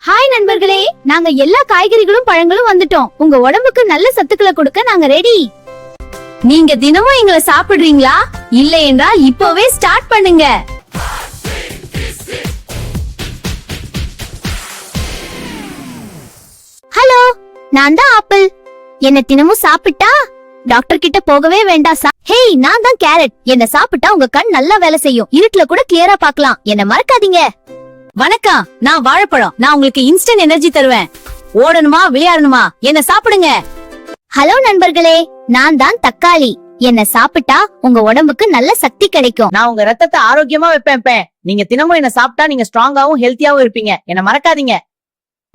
Hi நண்பர்களே, நாங்க எல்லா காய்கறிகளும் பழங்களும் வந்துட்டோம். உங்க உடம்புக்கு நல்ல சத்துக்களை கொடுக்க நாங்க ரெடி. நீங்க தினமும் எங்களை சாப்பிடுறீங்களா? இல்லை என்றால் இப்பவே ஸ்டார்ட் பண்ணுங்க. ஹலோ, நான் தான் ஆப்பிள். என்ன தினமும் சாப்பிட்டா டாக்டர் கிட்ட போகவே வேண்டாம். ஹேய், நான் தான் கேரட். என்ன சாப்பிட்டா உங்க கண் நல்லா வேலை செய்யும். இருட்டுல கூட கிளியரா பார்க்கலாம். என்ன மறக்காதீங்க. வணக்கம், நான் வாழைப்பழம். நான் உங்களுக்கு இன்ஸ்டன்ட் எனர்ஜி தருவேன். ஓடணுமா விளையாடணுமா, என்ன சாப்பிடுங்க. ஹலோ நண்பர்களே, நான் தான் தக்காளி. என்ன சாப்பிட்டா உங்க உடம்புக்கு நல்ல சக்தி கிடைக்கும். நான் உங்க ரத்தத்தை ஆரோக்கியமா வைப்பேன். நீங்க தினமும் என்ன சாப்பிட்டா நீங்க ஸ்ட்ராங்காவும் ஹெல்த்தியாவும் இருப்பீங்க. என்ன மறக்காதீங்க.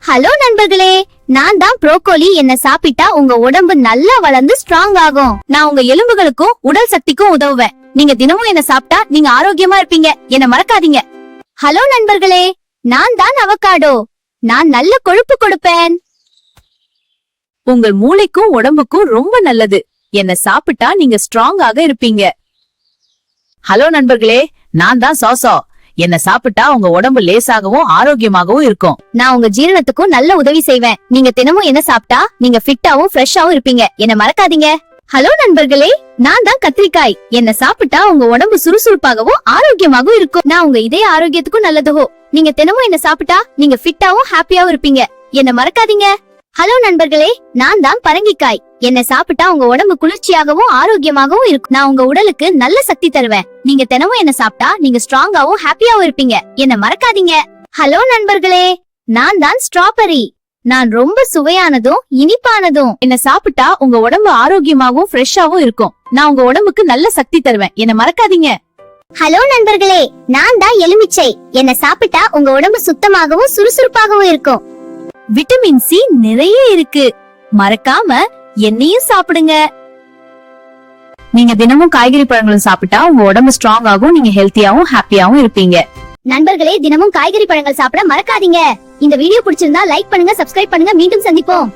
ஹலோ நண்பர்களே, நான் தான் ப்ரோக்கோலி. என்ன சாப்பிட்டா உங்க உடம்பு நல்லா வளர்ந்து ஸ்ட்ராங் ஆகும். நான் உங்க எலும்புகளுக்கும் உடல் சக்திக்கும் உதவுவேன். நீங்க தினமும் என்ன சாப்பிட்டா நீங்க ஆரோக்கியமா இருப்பீங்க. என்ன மறக்காதீங்க. ஹலோ நண்பர்களே, நான் தான் அவகாடோ. நான் நல்ல கொழுப்பு கொடுப்பேன். உங்கள் மூளைக்கும் உடம்புக்கும் ரொம்ப நல்லது. என்ன சாப்பிட்டா நீங்க ஸ்ட்ராங்காக இருப்பீங்க. ஹலோ நண்பர்களே, நான் தான் சோசோ. என்ன சாப்பிட்டா உங்க உடம்பு லேசாகவும் ஆரோக்கியமாகவும் இருக்கும். நான் உங்க ஜீரணத்துக்கும் நல்ல உதவி செய்வேன். நீங்க தினமும் என்ன சாப்பிட்டா நீங்க ஃபிட்டாவும் ஃப்ரெஷ்ஷாவும் இருப்பீங்க. என்ன மறக்காதீங்க. ஹலோ நண்பர்களே, நான் தான் கத்திரிக்காய். என்ன சாப்பிட்டா உங்க உடம்பு சுறுசுறுப்பாகவும் ஆரோக்கியமாகவும் இருக்கும். நான் உங்க இதய ஆரோக்கியத்துக்கும் நல்லதுகோ. நீங்க தினமும் என்ன சாப்பிட்டா நீங்க ஃபிட்டாவும் ஹாப்பியாவும் இருப்பீங்க. என்ன மறக்காதீங்க. ஹலோ நண்பர்களே, நான் தான் பரங்கிக்காய். என்ன சாப்பிட்டா உங்க உடம்பு குளிர்ச்சியாகவும் ஆரோக்கியமாகவும் இருக்கும். நான் உங்க உடலுக்கு நல்ல சக்தி தருவேன். நீங்க தினமும் என்ன சாப்பிட்டா நீங்க ஸ்ட்ராங்காவும் ஹாப்பியாவும் இருப்பீங்க. என்ன மறக்காதீங்க. ஹலோ நண்பர்களே, நான் தான் ஸ்ட்ராபெரி. நான் ரொம்ப சுவையானதும் இனிப்பானதும். என்ன சாப்பிட்டா உங்க உடம்பு ஆரோக்கியமாகவும் ஃப்ரெஷ்ஷாவும் இருக்கும். நான் உங்க உடம்புக்கு நல்ல சக்தி தருவேன். என்ன மறக்காதீங்க. ஹலோ நண்பர்களே, நான் தான் எலுமிச்சை. என்ன சாப்பிட்டா உங்க உடம்பு சுத்தமாகவும் சுறுசுறுப்பாகவும் இருக்கும். விட்டமின் சி நிறைய இருக்கு. மறக்காம என்னையும் சாப்பிடுங்க. நீங்க தினமும் காய்கறி பழங்களும் சாப்பிட்டா உங்க உடம்பு ஸ்ட்ராங் ஆகும். நீங்க ஹெல்த்தியாவும் ஹாப்பியாவும் இருப்பீங்க. நண்பர்களே, தினமும் காய்கறி பழங்கள் சாப்பிட மறக்காதீங்க. இந்த வீடியோ பிடிச்சிருந்தா லைக் பண்ணுங்க, சப்ஸ்கிரைப் பண்ணுங்க. மீண்டும் சந்திப்போம்.